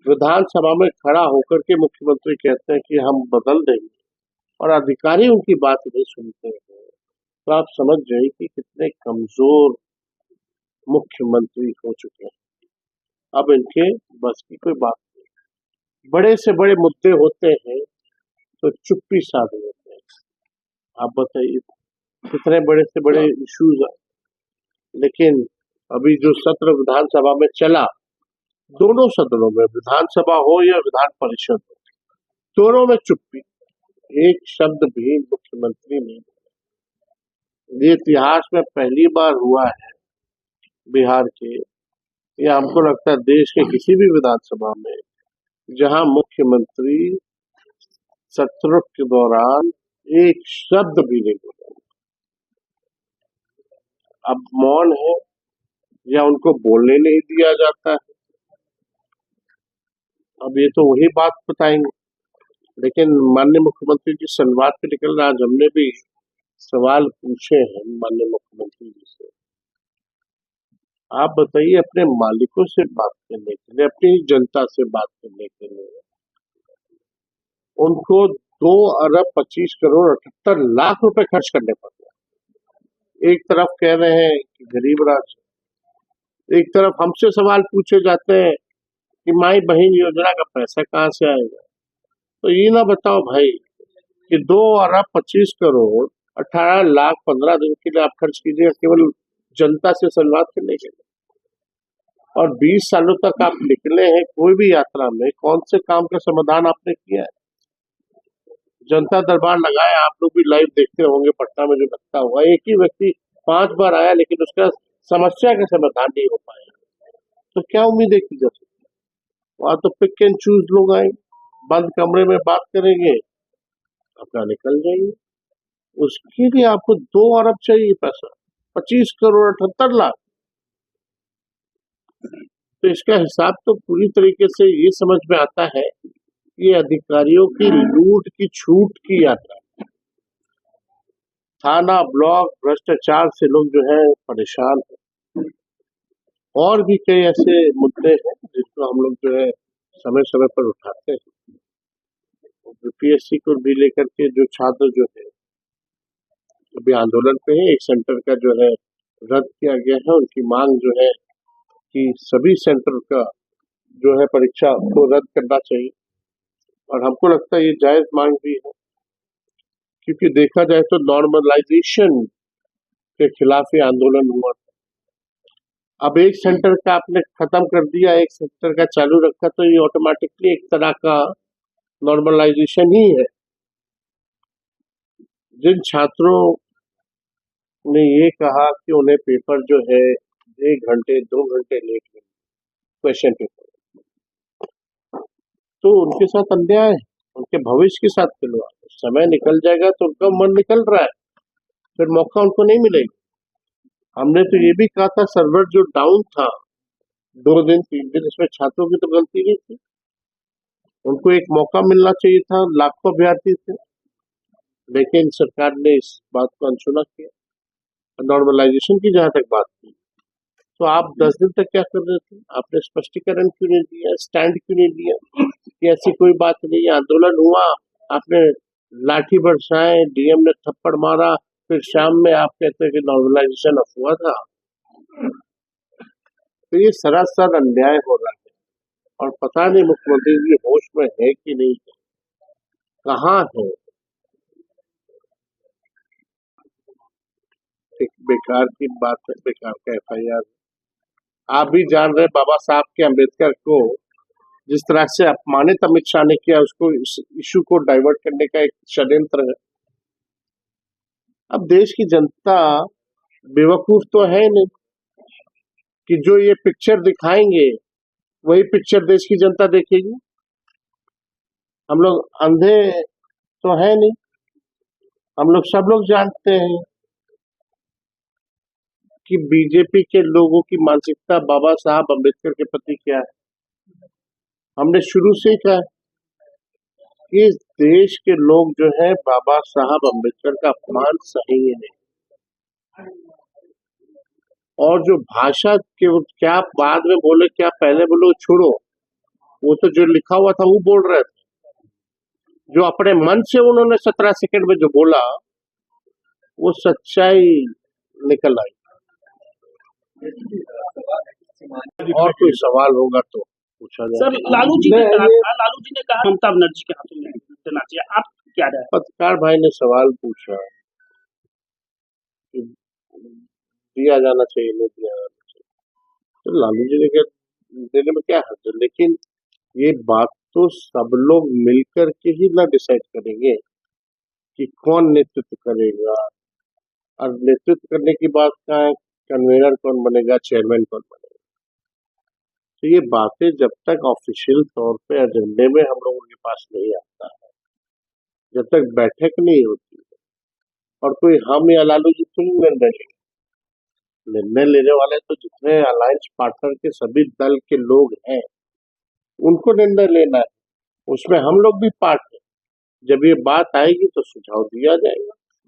विधानसभा में खड़ा होकर के मुख्यमंत्री कहते हैं कि हम बदल देंगे और अधिकारी उनकी बात नहीं सुनते हैं, तो आप समझ जाइए कि कितने कमजोर मुख्यमंत्री हो चुके हैं। अब इनके बस की कोई बात नहीं। बड़े से बड़े मुद्दे होते हैं तो चुप्पी साध लेते हैं। आप बताइए कितने बड़े से बड़े इश्यूज हैं, लेकिन अभी जो सत्र विधानसभा में चला, दोनों सदनों में, विधानसभा हो या विधान परिषद हो, दोनों में चुप्पी, एक शब्द भी मुख्यमंत्री ने। ये इतिहास में पहली बार हुआ है बिहार के, या हमको लगता है देश के किसी भी विधानसभा में, जहां मुख्यमंत्री सत्र के दौरान एक शब्द भी नहीं बोले। अब मौन है या उनको बोलने नहीं दिया जाता है, अब ये तो वही बात बताएंगे। लेकिन माननीय मुख्यमंत्री जी संवाद पे निकल रहा, आज हमने भी सवाल पूछे हैं माननीय मुख्यमंत्री जी से। आप बताइए, अपने मालिकों से बात करने के लिए, अपनी जनता से बात करने के लिए उनको 2 अरब 25 करोड़ 78 लाख रुपए खर्च करने पड़ रहे। एक तरफ कह रहे हैं कि गरीब राज, एक तरफ हमसे सवाल पूछे जाते हैं कि माई बहन योजना का पैसा कहाँ से आएगा। तो ये ना बताओ भाई कि 2 अरब 25 करोड़ 18 लाख 15 दिन के लिए आप खर्च कीजिएगा केवल जनता से संवाद करने के लिए, और 20 सालों तक आप निकले हैं कोई भी यात्रा में, कौन से काम का समाधान आपने किया है? जनता दरबार लगाया, आप लोग भी लाइव देखते होंगे, पटना में जो लगता हुआ, एक ही व्यक्ति 5 बार आया लेकिन उसका समस्या का समाधान नहीं हो पाया। तो क्या उम्मीद है की जा सकती? वहां तो पिक एंड चूज लोग आएंगे, बंद कमरे में बात करेंगे, अपना निकल जाएंगे। उसके लिए आपको 2 अरब चाहिए पैसा, 25 करोड़ 78 लाख। तो इसका हिसाब तो पूरी तरीके से ये समझ में आता है, ये अधिकारियों की लूट की छूट की यात्रा। थाना ब्लॉक भ्रष्टाचार से लोग जो है परेशान है। और भी कई ऐसे मुद्दे हैं जिसको हम लोग जो है समय समय पर उठाते हैं। यूपीएससी को भी लेकर के जो छात्र जो है अभी आंदोलन पे है, एक सेंटर का जो है रद्द किया गया है। उनकी मांग जो है कि सभी सेंटर का जो है परीक्षा को रद्द करना चाहिए, और हमको लगता है ये जायज मांग भी है, क्योंकि देखा जाए तो नॉर्मलाइजेशन के खिलाफ ये आंदोलन हुआ था। अब एक सेंटर का आपने खत्म कर दिया, एक सेंटर का चालू रखा, तो ये ऑटोमेटिकली एक तरह का नॉर्मलाइजेशन ही है। जिन छात्रों ने ये कहा कि उन्हें पेपर जो है 1 घंटे 2 घंटे लेट में क्वेश्चन पेपर, तो उनके साथ अन्याय है, उनके भविष्य के साथ खिलवाड़। समय निकल जाएगा तो उनका मन निकल रहा है, फिर मौका उनको नहीं मिलेगा। हमने तो ये भी कहा था सर्वर जो डाउन था 2 दिन 3 दिन, इसमें छात्रों की तो गलती नहीं थी, उनको एक मौका मिलना चाहिए था, लाखों अभ्यर्थी थे, लेकिन सरकार ने इस बात को अनसुना किया। नॉर्मलाइजेशन की जहां तक बात की, तो आप 10 दिन तक क्या कर रहे थे? आपने स्पष्टीकरण क्यों नहीं दिया, स्टैंड क्यों नहीं दिया कि ऐसी कोई बात नहीं है? आंदोलन हुआ, आपने लाठी बरसाए, डीएम ने थप्पड़ मारा, फिर शाम में आप कहते हैं कि नॉर्मलाइजेशन अफवाह था। तो ये सरासर अन्याय हो रहा है, और पता नहीं मुख्यमंत्री जी होश में है कि नहीं है, कहाँ है। एक बेकार की बात है, बेकार का एफआईआर। आप भी जान रहे बाबा साहब के अम्बेडकर को जिस तरह से अपमानित अमित शाह ने किया, उसको इस इशू को डाइवर्ट करने का एक षड्यंत्र है। अब देश की जनता बेवकूफ तो है नहीं कि जो ये पिक्चर दिखाएंगे वही पिक्चर देश की जनता देखेगी। हम लोग अंधे तो है नहीं, हम लोग सब लोग जानते हैं कि बीजेपी के लोगों की मानसिकता बाबा साहब अम्बेडकर के प्रति क्या है। हमने शुरू से ही कहा कि इस देश के लोग जो है बाबा साहब अम्बेडकर का अपमान सहेंगे नहीं। और जो भाषा के क्या बाद में बोले क्या पहले बोलो छोड़ो, वो तो जो लिखा हुआ था वो बोल रहे थे, जो अपने मन से उन्होंने 17 सेकंड में जो बोला वो सच्चाई निकल आई। और कोई सवाल होगा तो पूछा जाए। सर लालू जी ने कहा ममता बनर्जी के हाथों में देना चाहिए, आप क्या राय? पत्रकार भाई ने सवाल पूछा कि दिया जाना चाहिए, नहीं दिया जाना चाहिए, तो लालू जी ने देने में क्या हर्ज है, लेकिन ये बात तो सब लोग मिलकर के ही ना डिसाइड करेंगे कि कौन नेतृत्व करेगा, और नेतृत्व करने की बात का है, कन्वीनर कौन बनेगा, चेयरमैन कौन बनेगा। तो ये बातें जब तक ऑफिशियल तौर पे एजेंडे में हम लोगों के पास नहीं आता है, जब तक बैठक नहीं होती है, और कोई हम या लालू जी थोड़ी निर्णय लेंगे, निर्णय लेने वाले तो जितने अलायंस पार्टनर के सभी दल के लोग हैं उनको निर्णय लेना है, उसमें हम लोग भी पार्ट है। जब ये बात आएगी तो सुझाव दिया जाएगा।